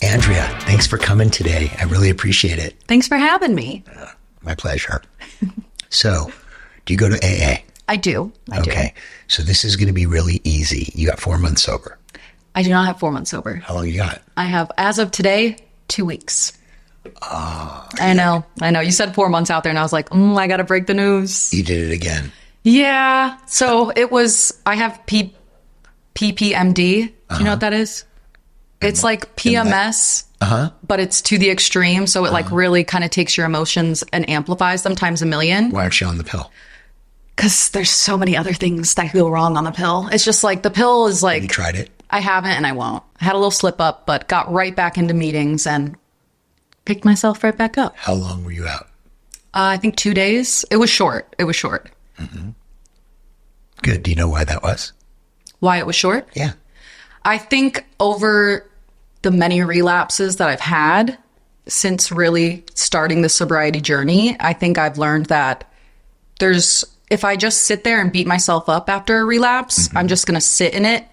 Andrea, thanks for coming today. I really appreciate it. Thanks for having me. My pleasure. So, do you go to AA? I do. Okay. So this is going to be really easy. You got 4 months sober. I do not have 4 months sober. How long you got? I have, as of today, 2 weeks. I know. You said 4 months out there, and I was like, I got to break the news. You did it again. Yeah. So it was, I have PPMD. Do you know what that is? It's like PMS, but it's to the extreme. So it like really kind of takes your emotions and amplifies them times a million. Why aren't you on the pill? Because there's so many other things that go wrong on the pill. It's just like the pill is like... Have you tried it? I haven't and I won't. I had a little slip up, but got right back into meetings and picked myself right back up. How long were you out? I think 2 days. It was short. Mm-hmm. Good. Do you know why that was? Why it was short? Yeah. I think over the many relapses that I've had since really starting the sobriety journey, I think I've learned that if I just sit there and beat myself up after a relapse, I'm just going to sit in it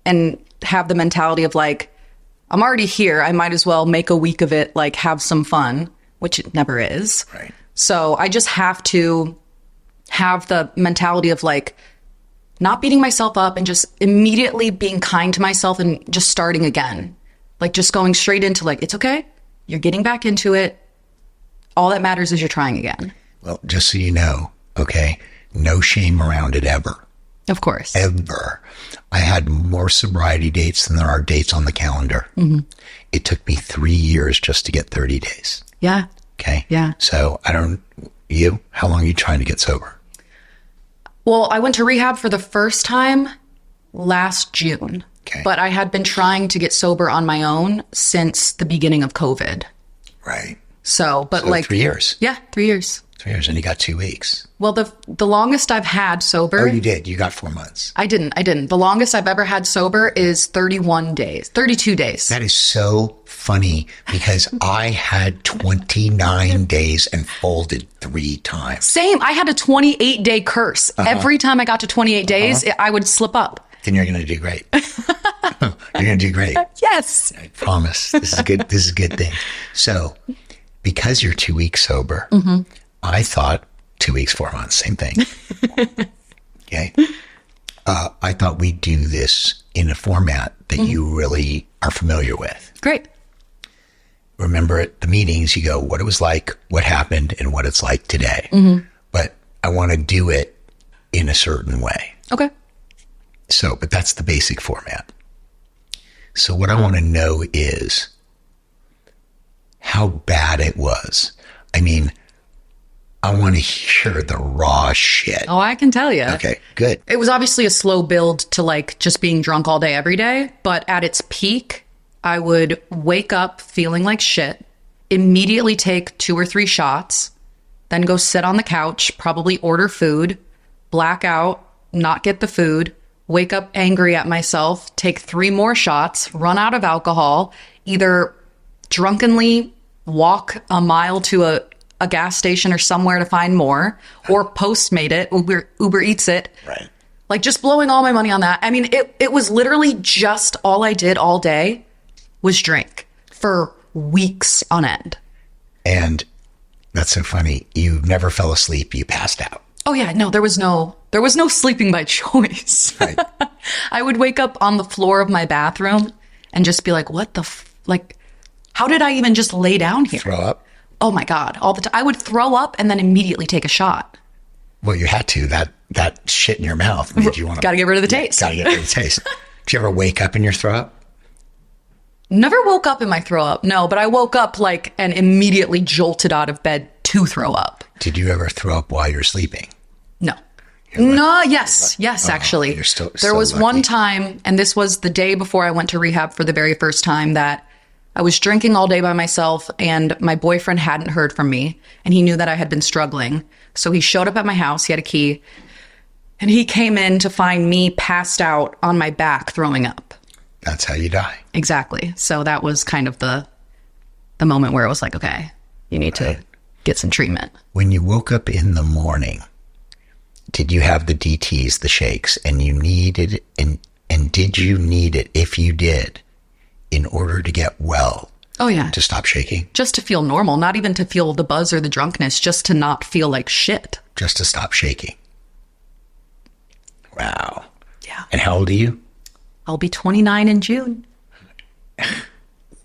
and have the mentality of like, I'm already here. I might as well make a week of it, like have some fun, which it never is. Right. So I just have to have the mentality of like not beating myself up and just immediately being kind to myself and just starting again. Like just going straight into like, it's okay. You're getting back into it. All that matters is you're trying again. Well, just so you know, okay, no shame around it ever. Of course. Ever. I had more sobriety dates than there are dates on the calendar. Mm-hmm. It took me 3 years just to get 30 days. Yeah. Okay. Yeah. So how long are you trying to get sober? Well, I went to rehab for the first time last June. Okay. But I had been trying to get sober on my own since the beginning of COVID. Right. So 3 years. Yeah, 3 years. 3 years, and you got 2 weeks. Well, the longest I've had sober... Oh, you did. You got 4 months. I didn't. The longest I've ever had sober is 32 days. That is so funny because I had 29 days and folded 3 times. Same. I had a 28-day curse. Every time I got to 28 days, I would slip up. Then you're going to do great. You're going to do great. Yes. I promise. This is good. This is a good thing. So, because you're 2 weeks sober, I thought 2 weeks, 4 months, same thing. Okay. I thought we'd do this in a format that you really are familiar with. Great. Remember at the meetings, you go, what it was like, what happened, and what it's like today. But I want to do it in a certain way. Okay. So, but that's the basic format. So what I want to know is how bad it was. I mean, I want to hear the raw shit. Oh, I can tell you. Okay, good. It was obviously a slow build to like just being drunk all day, every day. But at its peak, I would wake up feeling like shit, immediately take 2 or 3 shots, then go sit on the couch, probably order food, black out, not get the food, wake up angry at myself, take 3 more shots, run out of alcohol, either drunkenly walk a mile to a gas station or somewhere to find more, or Postmate it, Uber Eats it. Right. Like just blowing all my money on that. I mean, it was literally just all I did all day was drink for weeks on end. And that's so funny. You never fell asleep. You passed out. Oh yeah, no, there was no sleeping by choice. Right. I would wake up on the floor of my bathroom and just be like, what the how did I even just lay down here? Throw up? Oh my God, all the time. I would throw up and then immediately take a shot. Well, you had to. That shit in your mouth made you want to... Got to get rid of the taste. Got to get rid of the taste. Did you ever wake up in your throw up? Never woke up in my throw up, no, but I woke up like and immediately jolted out of bed to throw up. Did you ever throw up while you're sleeping? No. No, yes, actually. There was one time, and this was the day before I went to rehab for the very first time, that I was drinking all day by myself and my boyfriend hadn't heard from me and he knew that I had been struggling. So he showed up at my house, he had a key, and he came in to find me passed out on my back throwing up. That's how you die. Exactly. So that was kind of the moment where it was like, okay, you need to get some treatment. When you woke up in the morning, did you have the DTs, the shakes, and you needed, and did you need it, if you did, in order to get well? Oh, yeah. To stop shaking? Just to feel normal, not even to feel the buzz or the drunkenness, just to not feel like shit. Just to stop shaking. Wow. Yeah. And how old are you? I'll be 29 in June.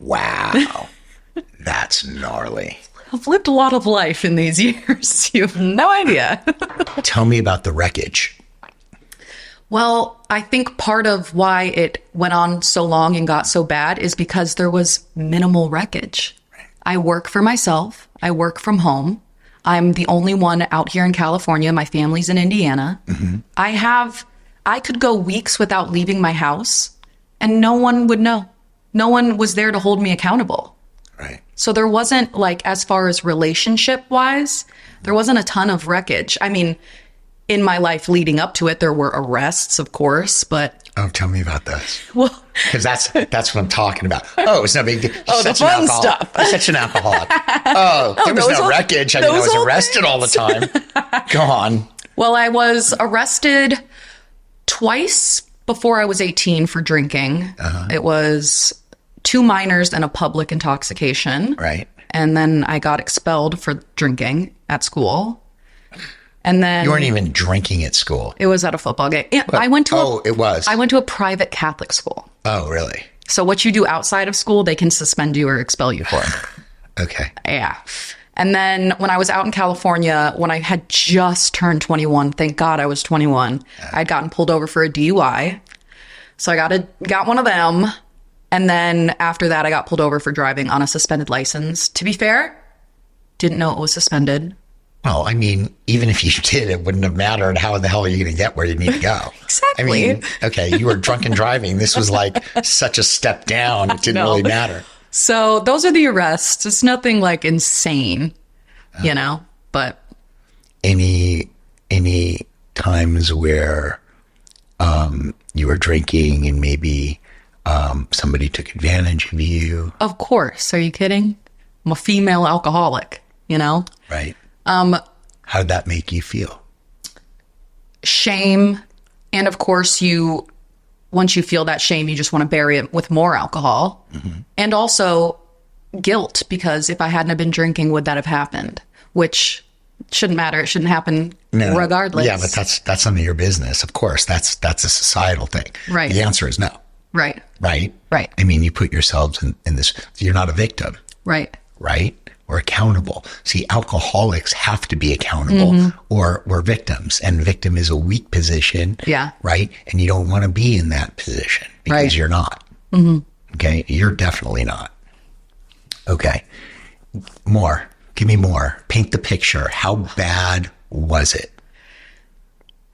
Wow. That's gnarly. I've lived a lot of life in these years. You have no idea. Tell me about the wreckage. Well, I think part of why it went on so long and got so bad is because there was minimal wreckage. Right. I work for myself. I work from home. I'm the only one out here in California. My family's in Indiana. Mm-hmm. I could go weeks without leaving my house and no one would know. No one was there to hold me accountable. Right. So there wasn't, like, as far as relationship wise, there wasn't a ton of wreckage. I mean, in my life leading up to it, there were arrests, of course, but... Oh, tell me about this. Well... Because that's what I'm talking about. Oh, it's no big deal. Oh, the fun stuff. You're such an alcoholic. Oh, there was no wreckage. I mean, I was arrested all the time. Go on. Well, I was arrested twice before I was 18 for drinking. Uh-huh. It was 2 minors and a public intoxication. Right. And then I got expelled for drinking at school. And then you weren't even drinking at school. It was at a football game. Yeah, well, I went to I went to a private Catholic school. Oh, really? So what you do outside of school, they can suspend you or expel you for. Okay. Yeah. And then when I was out in California, when I had just turned 21, thank God I was 21, I'd gotten pulled over for a DUI. So I got one of them. And then after that, I got pulled over for driving on a suspended license. To be fair, didn't know it was suspended. Well, I mean, even if you did, it wouldn't have mattered. How the hell are you going to get where you need to go? Exactly. I mean, okay, you were drunk and driving. This was like such a step down. It didn't really matter. So those are the arrests. It's nothing like insane, you know, but. Any times where you were drinking and maybe somebody took advantage of you? Of course. Are you kidding? I'm a female alcoholic, you know? Right. How did that make you feel? Shame. And of course, once you feel that shame, you just want to bury it with more alcohol. Mm-hmm. And also guilt, because if I hadn't have been drinking, would that have happened? Which shouldn't matter. It shouldn't happen regardless. Yeah, but that's none of your business. Of course, that's a societal thing. Right. The answer is no. Right. Right? Right. I mean, you put yourselves in this, you're not a victim. Right. Right? We're accountable. See, alcoholics have to be accountable, mm-hmm. or we're victims, and victim is a weak position. Yeah. Right. And you don't want to be in that position because you're not. Mm-hmm. Okay. You're definitely not. Okay. More. Give me more. Paint the picture. How bad was it?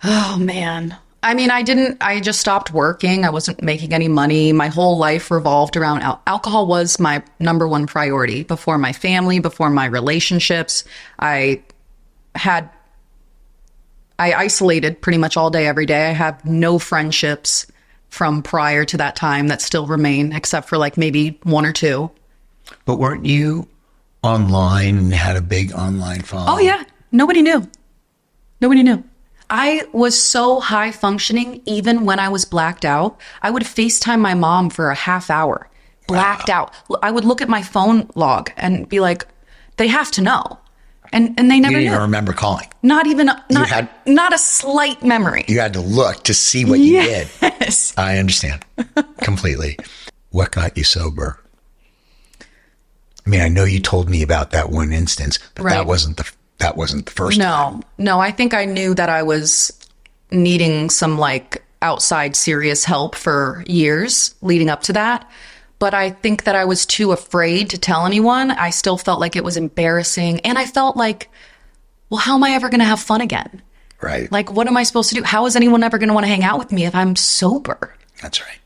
Oh, man. I mean, I just stopped working. I wasn't making any money. My whole life revolved around alcohol was my number one priority before my family, before my relationships. I isolated pretty much all day, every day. I have no friendships from prior to that time that still remain, except for like maybe 1 or 2. But weren't you online and had a big online following? Oh, yeah. Nobody knew. Nobody knew. I was so high functioning, even when I was blacked out. I would FaceTime my mom for a half hour, blacked out. I would look at my phone log and be like, they have to know. And they never knew. You didn't even remember calling. Not a slight memory. You had to look to see what you did. Yes. I understand completely. What got you sober? I mean, I know you told me about that one instance, but that wasn't the first time. No, I think I knew that I was needing some like outside serious help for years leading up to that. But I think that I was too afraid to tell anyone. I still felt like it was embarrassing. And I felt like, well, how am I ever going to have fun again? Right. Like, what am I supposed to do? How is anyone ever going to want to hang out with me if I'm sober? That's right.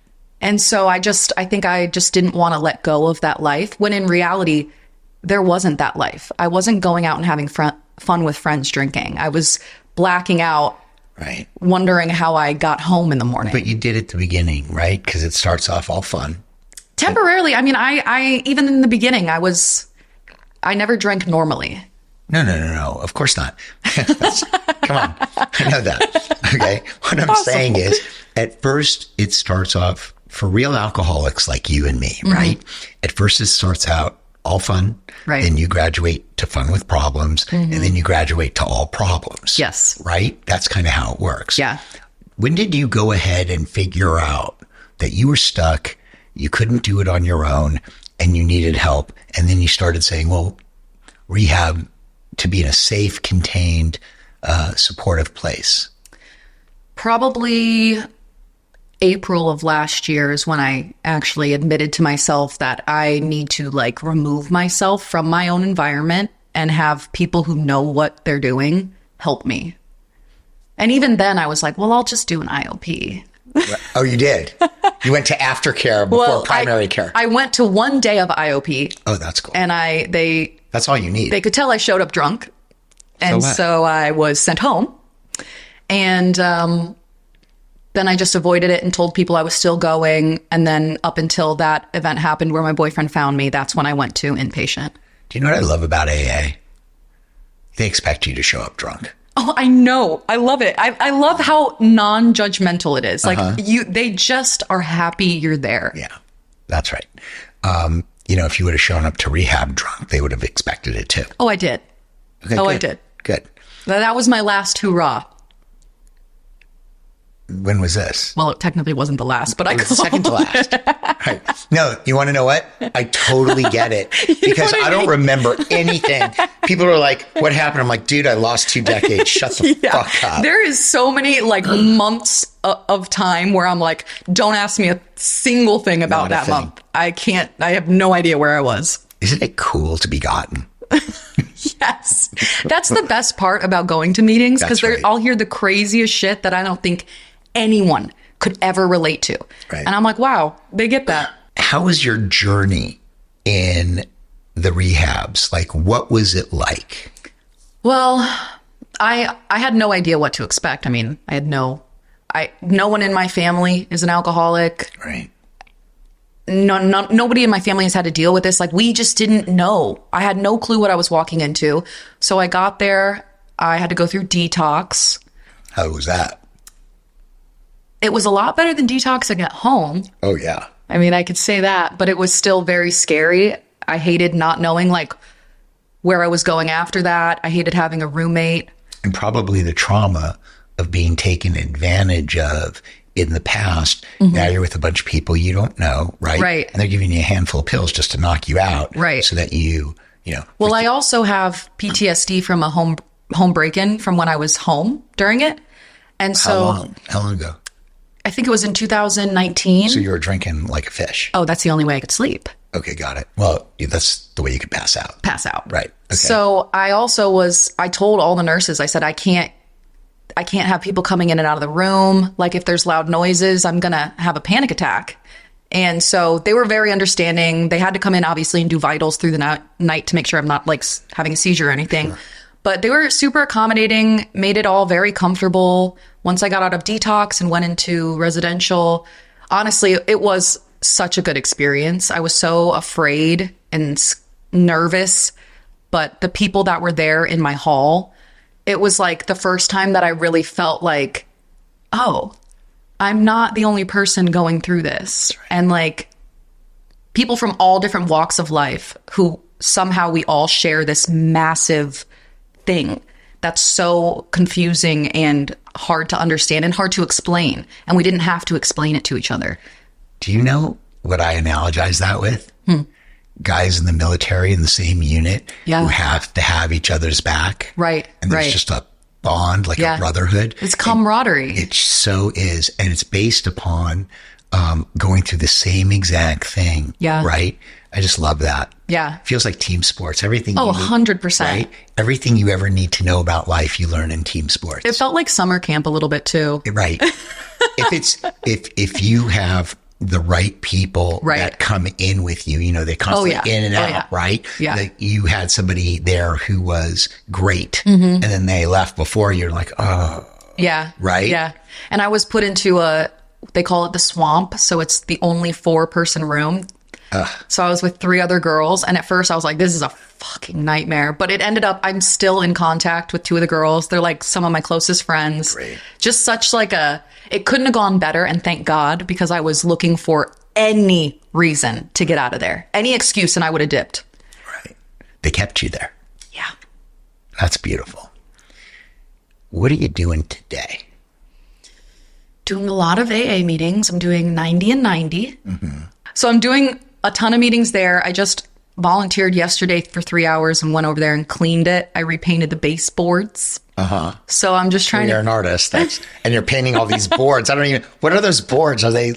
And so I think I just didn't want to let go of that life, when in reality, there wasn't that life. I wasn't going out and having fun with friends drinking. I was blacking out, right, wondering how I got home in the morning. But you did at the beginning, right? Because it starts off all fun. Temporarily. I mean, I even in the beginning, I never drank normally. No. Of course not. Come on. I know that. Okay. What I'm saying is, at first, it starts off for real alcoholics like you and me, right? At first it starts out all fun. Right. Then you graduate to fun with problems. And then you graduate to all problems. Yes. Right? That's kind of how it works. Yeah. When did you go ahead and figure out that you were stuck, you couldn't do it on your own, and you needed help? And then you started saying, well, rehab to be in a safe, contained, supportive place. Probably April of last year is when I actually admitted to myself that I need to like remove myself from my own environment and have people who know what they're doing help me. And even then I was like, well, I'll just do an IOP. Oh, you did? You went to aftercare before primary care. I went to one day of IOP. Oh, that's cool. And that's all you need. They could tell I showed up drunk. And so I was sent home. And then I just avoided it and told people I was still going. And then up until that event happened where my boyfriend found me, that's when I went to inpatient. Do you know what I love about AA? They expect you to show up drunk. Oh, I know. I love it. I love how non-judgmental it is. Like they just are happy you're there. Yeah, that's right. If you would have shown up to rehab drunk, they would have expected it too. Oh, I did. Okay, I did. Good. That was my last hurrah. When was this? Well, it technically wasn't the last, but I was the second to last. Right. No, you want to know what? I totally get it because I don't remember anything. People are like, what happened? I'm like, dude, I lost 2 decades. Shut the fuck up. There is so many like months of time where I'm like, don't ask me a single thing about that month. I have no idea where I was. Isn't it cool to be gotten? Yes. That's the best part about going to meetings because right. I'll hear the craziest shit that I don't think anyone could ever relate to. Right. And I'm like, wow, they get that. How was your journey in the rehabs? Like, what was it like? Well, I had no idea what to expect. I mean, no one in my family is an alcoholic. Right. Nobody in my family has had to deal with this. Like, we just didn't know. I had no clue what I was walking into. So I got there. I had to go through detox. How was that? It was a lot better than detoxing at home. Oh, yeah. I mean, I could say that, but it was still very scary. I hated not knowing, like, where I was going after that. I hated having a roommate. And probably the trauma of being taken advantage of in the past. Now you're with a bunch of people you don't know, right? Right. And they're giving you a handful of pills just to knock you out. Right. So that you know. Well, I also have PTSD from a home break-in from when I was home during it. And so How long ago? I think it was in 2019. So you were drinking like a fish. Oh, that's the only way I could sleep. Okay, got it. Well, that's the way you could pass out. Right. Okay. So I told all the nurses, I said, I can't have people coming in and out of the room. Like, if there's loud noises, I'm going to have a panic attack. And so they were very understanding. They had to come in, obviously, and do vitals through the night to make sure I'm not like having a seizure or anything. Sure. But they were super accommodating, made it all very comfortable. Once I got out of detox and went into residential, honestly, it was such a good experience. I was so afraid and nervous, but the people that were there in my hall, it was like the first time that I really felt like, oh, I'm not the only person going through this. Right. And like people from all different walks of life who somehow we all share this massive thing that's so confusing and hard to understand and hard to explain. And we didn't have to explain it to each other. Do you know what I analogize that with? Guys in the military in the same unit who have to have each other's back. Right. And there's just a bond, like a brotherhood. It's camaraderie. It so is. And it's based upon going through the same exact thing. Yeah. Right? I just love that. Yeah. Feels like team sports. Everything. Oh, 100%. Right? Everything you ever need to know about life, you learn in team sports. It felt like summer camp a little bit too. Right. if you have the right people that come in with you, they constantly in and out, right? Yeah. Like you had somebody there who was great and then they left before you're like, oh. Yeah. Right? Yeah. And I was put into they call it the swamp. So it's the only 4-person room. So I was with 3 other girls. And at first I was like, this is a fucking nightmare. But it ended up, I'm still in contact with two of the girls. They're like some of my closest friends. Great. Just such like it couldn't have gone better. And thank God, because I was looking for any reason to get out of there. Any excuse and I would have dipped. Right. They kept you there. Yeah. That's beautiful. What are you doing today? Doing a lot of AA meetings. I'm doing 90 and 90. Mm-hmm. So I'm doing a ton of meetings there. I just volunteered yesterday for 3 hours and went over there and cleaned it. I repainted the baseboards. So I'm just trying You're an artist. And you're painting all these boards. What are those boards? Are they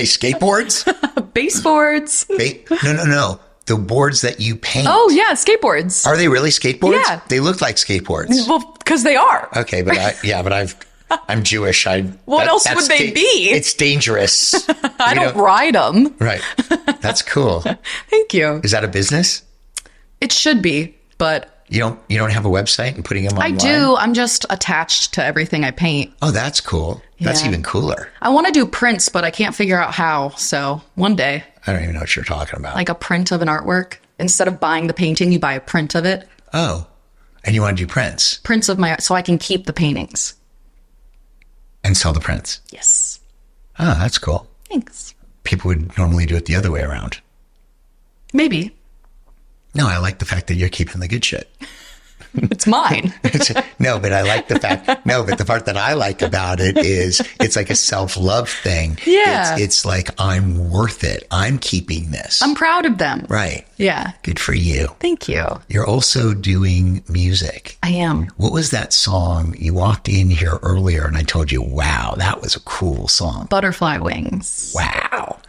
skateboards? Baseboards. No. The boards that you paint. Oh, yeah, skateboards. Are they really skateboards? Yeah. They look like skateboards. Well, because they are. Okay, but I'm Jewish. What else would they be? It's dangerous. I don't ride them. Right. That's cool. Thank you. Is that a business? It should be, but you don't have a website and putting them online? I do. I'm just attached to everything I paint. Oh, that's cool. That's Yeah. even cooler. I want to do prints, but I can't figure out how. So one day, I don't even know what you're talking about. like a print of an artwork. Instead of buying the painting, you buy a print of it. Oh, and you want to do prints Prints of so I can keep the paintings. and sell the prints. Yes. Oh, that's cool. Thanks. People would normally do it the other way around. Maybe. No, I like the fact that you're keeping the good shit. It's mine. No, but I like the fact. No, but the part that I like about it is it's like a self-love thing. Yeah. It's like, I'm worth it. I'm keeping this. I'm proud of them. Right. Yeah. Good for you. Thank you. You're also doing music. I am. What was that song? You walked in here earlier and I told you, wow, that was a cool song. Butterfly Wings. Wow.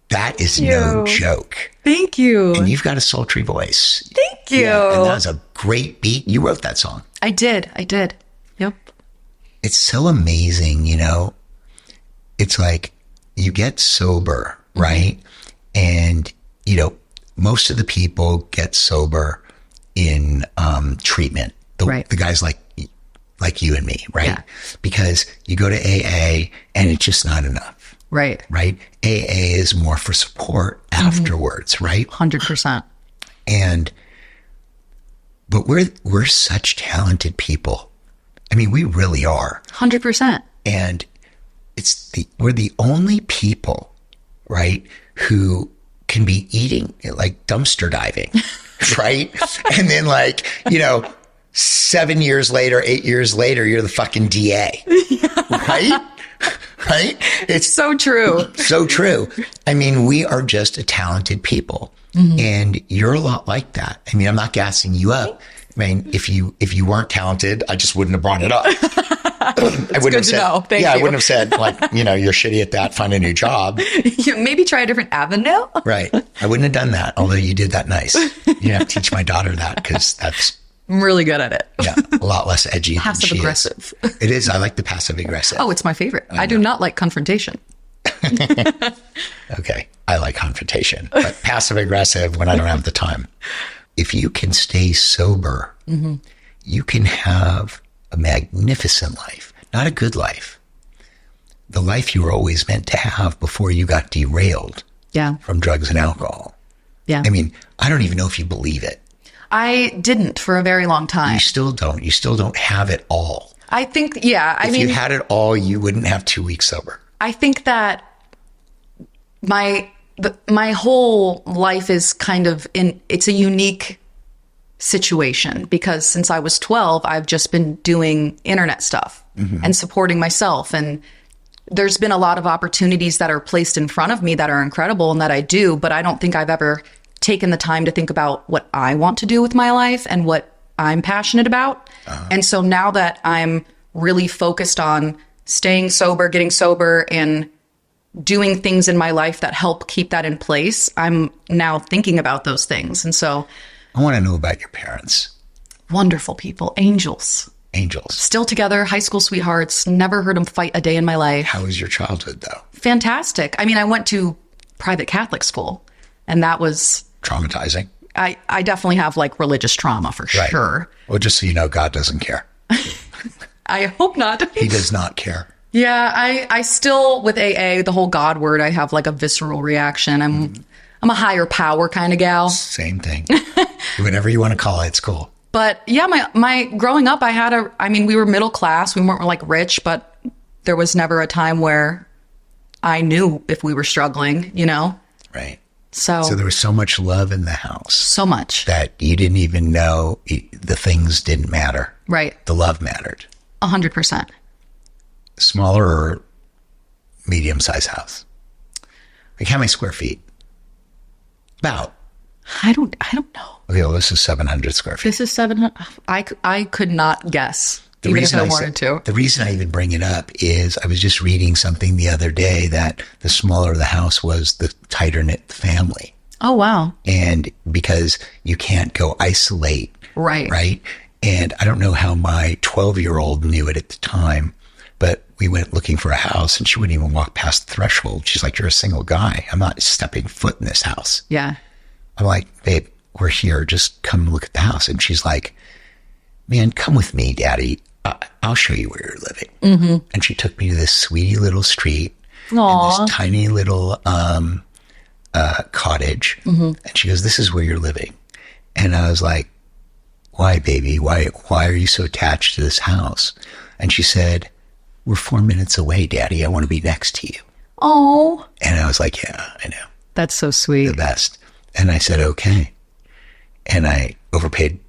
That is no joke. Thank you. And you've got a sultry voice. Thank you. Yeah, and that was a great beat. You wrote that song. I did. Yep. It's so amazing, It's like you get sober, right? And, most of the people get sober in treatment. The guys like you and me, right? Yeah. Because you go to AA and it's just not enough. Right. Right? AA is more for support afterwards, right? 100%. But we're such talented people. I mean, we really are. 100%. And we're the only people, right, who can be eating like dumpster diving, right? And then 7 years later, 8 years later, you're the fucking DA, right? Right? It's So true. so true. I mean, we are just a talented people. And you're a lot like that. I mean, I'm not gassing you up. I mean, if you weren't talented, I just wouldn't have brought it up. I wouldn't have said, Thank you. I wouldn't have said you're shitty at that, find a new job. Maybe try a different avenue. Right. I wouldn't have done that, although you did that nice. You have to teach my daughter that because that's I'm really good at it. a lot less edgy than Passive she aggressive. is. It is. I like the passive aggressive. Oh, it's my favorite. I do not like confrontation. Okay. I like confrontation, but passive aggressive when I don't have the time. If you can stay sober, you can have a magnificent life, not a good life. The life you were always meant to have before you got derailed from drugs and alcohol. Yeah. I mean, I don't even know if you believe it. I didn't for a very long time. You still don't. You still don't have it all. I think, if you had it all, you wouldn't have 2 weeks sober. I think that my whole life is kind of it's a unique situation because since I was 12, I've just been doing internet stuff and supporting myself. And there's been a lot of opportunities that are placed in front of me that are incredible and that I do, but I don't think I've ever taken the time to think about what I want to do with my life and what I'm passionate about. And so now that I'm really focused on staying sober, getting sober, and doing things in my life that help keep that in place, I'm now thinking about those things. And so I want to know about your parents. Wonderful people, angels. Angels. Still together, high school sweethearts, never heard them fight a day in my life. How was your childhood, though? Fantastic. I mean, I went to private Catholic school, and that was traumatizing. I definitely have religious trauma for sure. Well, just so you know, God doesn't care. I hope not. He does not care. Yeah, I still, with AA, the whole God word, I have a visceral reaction. I'm a higher power kind of gal. Same thing. Whatever you want to call it, it's cool. But yeah, my growing up, we were middle class. We weren't like rich, but there was never a time where I knew if we were struggling, you know? Right. So there was so much love in the house. So much. That you didn't even know the things didn't matter. Right. The love mattered. 100%. Smaller or medium-sized house? Like how many square feet? About. I don't know. Okay, well, this is 700 square feet. This is 700. I could not guess. Even if I wanted to. The reason I even bring it up is I was just reading something the other day that the smaller the house was, the tighter knit the family. Oh, wow. And because you can't go isolate. Right. Right. And I don't know how my 12-year-old knew it at the time, but we went looking for a house and she wouldn't even walk past the threshold. She's like, you're a single guy. I'm not stepping foot in this house. Yeah. I'm like, babe, we're here. Just come look at the house. And she's like, man, come with me, Daddy. I'll show you where you're living. Mm-hmm. And she took me to this sweetie little street. Aww. And this tiny little cottage. Mm-hmm. And she goes, this is where you're living. And I was like, why, baby? Why are you so attached to this house? And she said, we're 4 minutes away, Daddy. I want to be next to you. Oh. And I was like, yeah, I know. That's so sweet. The best. And I said, okay. And I overpaid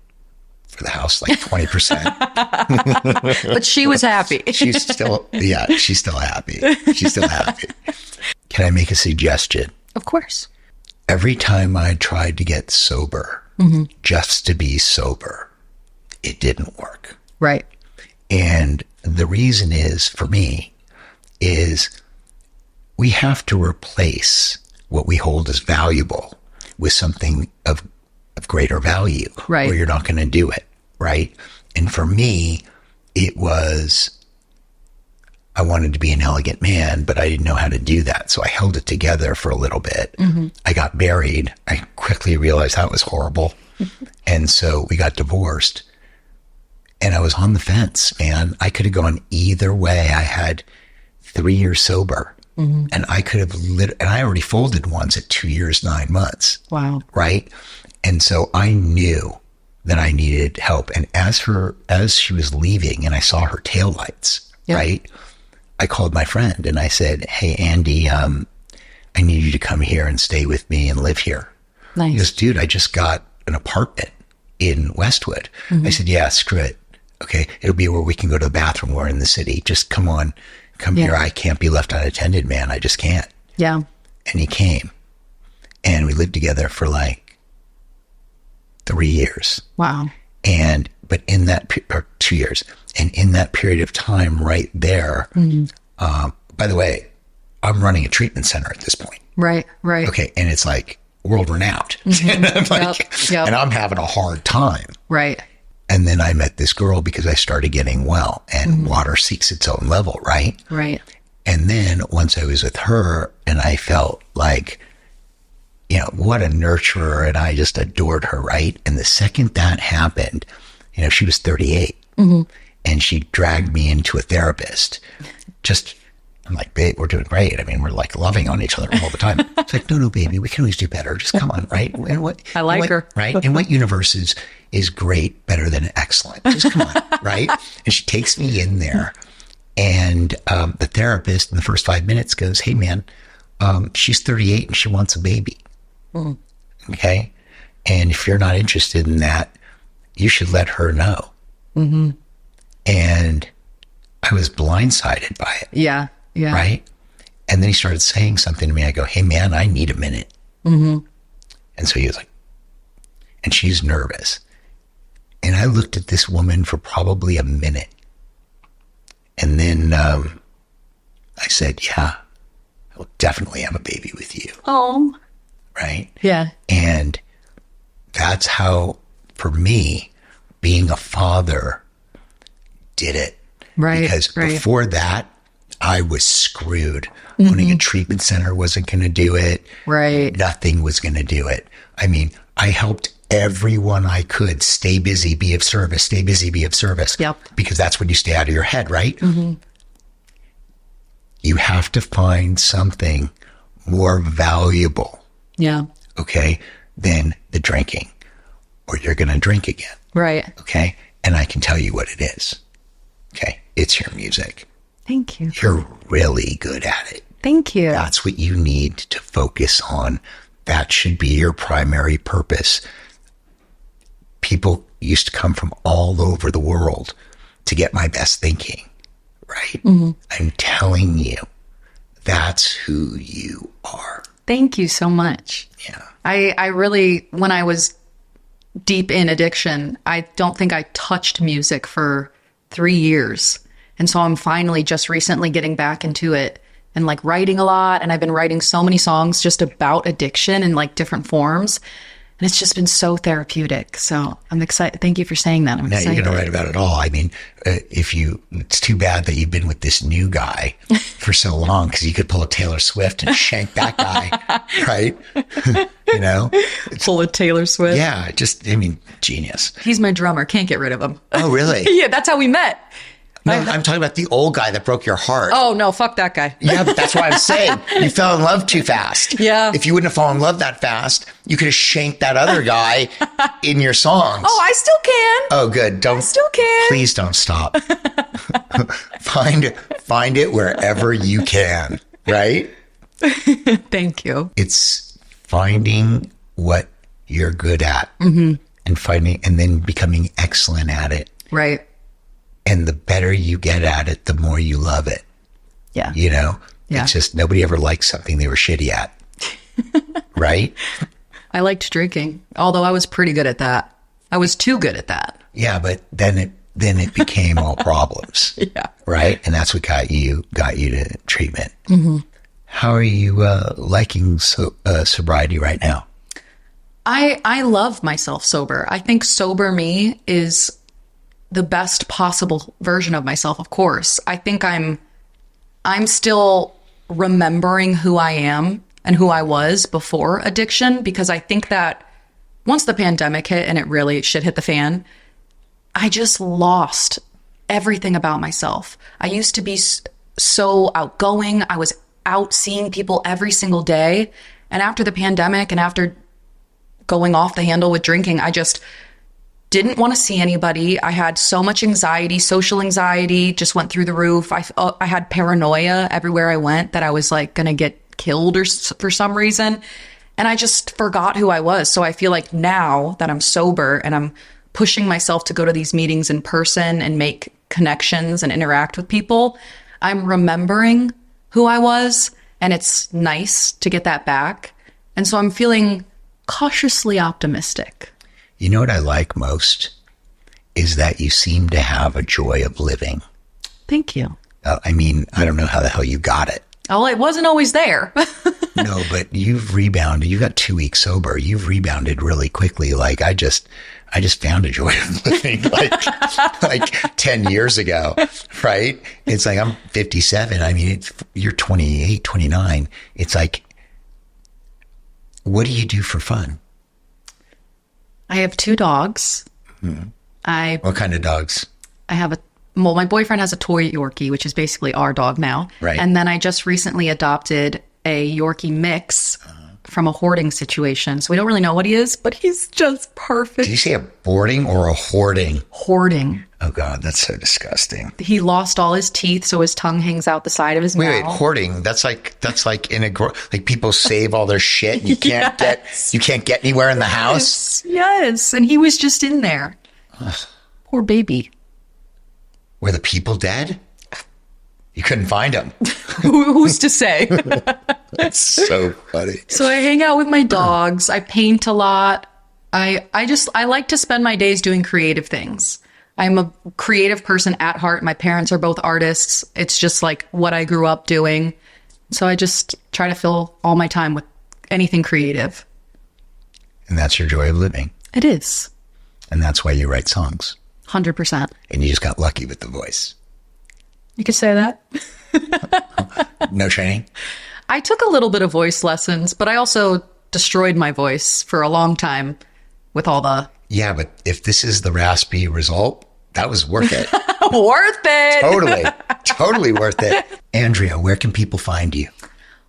for the house like 20%. But she was happy. she's still happy. She's still happy. Can I make a suggestion? Of course. Every time I tried to get sober, mm-hmm. just to be sober, it didn't work. Right. And the reason is, for me, is we have to replace what we hold as valuable with something of greater value, right? Or you're not going to do it, right? And for me, it was, I wanted to be an elegant man, but I didn't know how to do that. So I held it together for a little bit. Mm-hmm. I got married. I quickly realized that was horrible. And so we got divorced. And I was on the fence, man. I could have gone either way. I had 3 years sober. Mm-hmm. And I could have and I already folded once at 2 years, 9 months. Wow. Right. And so I knew that I needed help. And as she was leaving and I saw her taillights, yep. Right, I called my friend and I said, hey, Andy, I need you to come here and stay with me and live here. Nice. He goes, dude, I just got an apartment in Westwood. Mm-hmm. I said, yeah, screw it. Okay. It'll be where we can go to the bathroom. We're in the city. Just come here. I can't be left unattended, man. I just can't. Yeah. And he came and we lived together for like 3 years. Wow. But in that, or 2 years, and in that period of time right there, mm-hmm. By the way, I'm running a treatment center at this point. Right. Okay. And it's like world renowned. Mm-hmm. And I'm like, yep. And I'm having a hard time. Right. And then I met this girl because I started getting well, and mm-hmm. water seeks its own level. Right. Right. And then once I was with her and I felt like, you know, what a nurturer, and I just adored her, right? And the second that happened, you know, she was 38, mm-hmm. and she dragged me into a therapist. I'm like, babe, we're doing great. I mean, we're like loving on each other all the time. It's like, no, baby, we can always do better. Just come on, right? And I like her. Right? And what universe is great, better than excellent? Just come on, right? And she takes me in there, and the therapist in the first 5 minutes goes, hey, man, she's 38 and she wants a baby. Mm. Okay. And if you're not interested in that, you should let her know. Mm-hmm. And I was blindsided by it. Yeah. Yeah. Right. And then he started saying something to me. I go, hey, man, I need a minute. Mm-hmm. And so he was like, and she's nervous. And I looked at this woman for probably a minute. And then I said, yeah, I will definitely have a baby with you. Oh. Right? Yeah. And that's how, for me, being a father did it. Right. Because before that, I was screwed. Mm-hmm. Owning a treatment center wasn't going to do it. Right. Nothing was going to do it. I mean, I helped everyone I could stay busy, be of service, stay busy, be of service. Yep. Because that's when you stay out of your head, right? Mm-hmm. You have to find something more valuable. Yeah. okay, than the drinking, or you're going to drink again. Right. Okay. And I can tell you what it is. Okay. It's your music. Thank you. You're really good at it. Thank you. That's what you need to focus on. That should be your primary purpose. People used to come from all over the world to get my best thinking, right? I'm telling you, that's who you are. Thank you so much. Yeah. I really, when I was deep in addiction, I don't think I touched music for 3 years. And so I'm finally just recently getting back into it and like writing a lot. And I've been writing so many songs just about addiction in like different forms. And it's just been so therapeutic. So I'm excited. Thank you for saying that. I'm Now excited. you're going to write about it all. I mean, it's too bad that you've been with this new guy for so long, because you could pull a Taylor Swift and shank that guy, right? You know? Full of Taylor Swift. Yeah, genius. He's my drummer. Can't get rid of him. Oh, really? Yeah, that's how we met. No, I'm talking about the old guy that broke your heart. Oh, no, fuck that guy. Yeah, but that's what I'm saying. You fell in love too fast. Yeah. If you wouldn't have fallen in love that fast, you could have shanked that other guy in your songs. Oh, I still can. Oh, good. I still can. Please don't stop. Find it wherever you can, right? Thank you. It's finding what you're good at and then becoming excellent at it. Right. And the better you get at it, the more you love it. Yeah. You know? Yeah. It's just nobody ever liked something they were shitty at. Right? I liked drinking, although I was pretty good at that. I was too good at that. Yeah, but then it became all problems. Yeah. Right? And that's what got you to treatment. How are you liking sobriety right now? I love myself sober. I think sober me is the best possible version of myself, of course. I think I'm still remembering who I am and who I was before addiction, because I think that once the pandemic hit and shit hit the fan, I just lost everything about myself. I used to be so outgoing. I was out seeing people every single day. And after the pandemic and after going off the handle with drinking, I just didn't want to see anybody. I had so much anxiety, social anxiety, just went through the roof. I had paranoia everywhere I went that I was like going to get killed for some reason. And I just forgot who I was. So I feel like now that I'm sober and I'm pushing myself to go to these meetings in person and make connections and interact with people, I'm remembering who I was. And it's nice to get that back. And so I'm feeling cautiously optimistic. You know what I like most is that you seem to have a joy of living. Thank you. I mean, I don't know how the hell you got it. Oh, it wasn't always there. No, but you've rebounded. You got 2 weeks sober. You've rebounded really quickly. Like I just found a joy of living like 10 years ago, right? It's like I'm 57. I mean, you're 28, 29. It's like, what do you do for fun? I have 2 dogs. What kind of dogs? I have my boyfriend has a toy Yorkie, which is basically our dog now. Right. And then I just recently adopted a Yorkie mix from a hoarding situation. So we don't really know what he is, but he's just perfect. Did you say a boarding or a hoarding? Hoarding. Oh God, that's so disgusting. He lost all his teeth, so his tongue hangs out the side of his mouth. Wait, hoarding. That's like in like people save all their shit and you can't get anywhere in the house. Yes. And he was just in there. Poor baby. Were the people dead? You couldn't find them. Who's to say? That's so funny. So I hang out with my dogs. I paint a lot. I like to spend my days doing creative things. I'm a creative person at heart. My parents are both artists. It's just like what I grew up doing. So I just try to fill all my time with anything creative. And that's your joy of living. It is. And that's why you write songs. 100%. And you just got lucky with the voice. You could say that. No training? I took a little bit of voice lessons, but I also destroyed my voice for a long time with all the... Yeah, but if this is the raspy result, that was worth it. Worth it! Totally worth it. Andrea, where can people find you?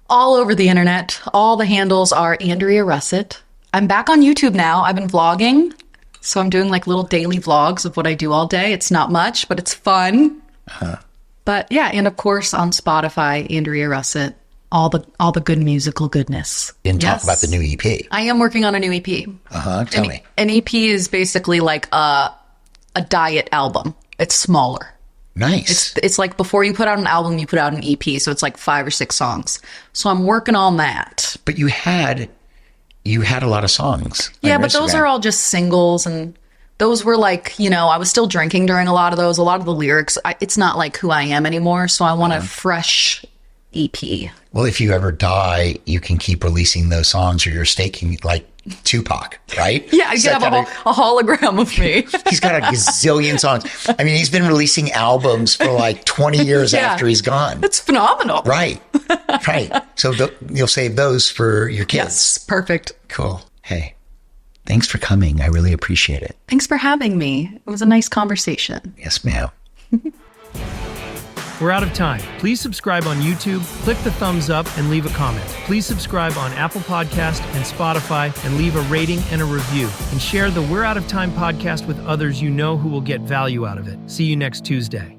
all over the internet. All the handles are Andrea Russett. I'm back on YouTube now. I've been vlogging. So I'm doing like little daily vlogs of what I do all day. It's not much, but it's fun. But yeah, and of course on Spotify, Andrea Russett, all the good musical goodness. Didn't talk about the new EP. I am working on a new EP. Tell me. An EP is basically like a diet album. It's smaller. Nice. It's like before you put out an album, you put out an EP. So it's like 5 or 6 songs. So I'm working on that. But you had a lot of songs. Yeah, but those are all just singles, and those were like, I was still drinking during a lot of those. A lot of the lyrics, it's not like who I am anymore. So I want a fresh EP. Well, if you ever die, you can keep releasing those songs, or you're staking like Tupac, right? Yeah, I can have a hologram of me. He's got a gazillion songs. I mean, he's been releasing albums for like 20 years after he's gone. It's phenomenal. Right. So you'll save those for your kids. Yes, perfect. Cool. Hey, thanks for coming. I really appreciate it. Thanks for having me. It was a nice conversation. Yes, ma'am. We're out of time. Please subscribe on YouTube, click the thumbs up, and leave a comment. Please subscribe on Apple Podcast and Spotify and leave a rating and a review. And share the We're Out of Time podcast with others you know who will get value out of it. See you next Tuesday.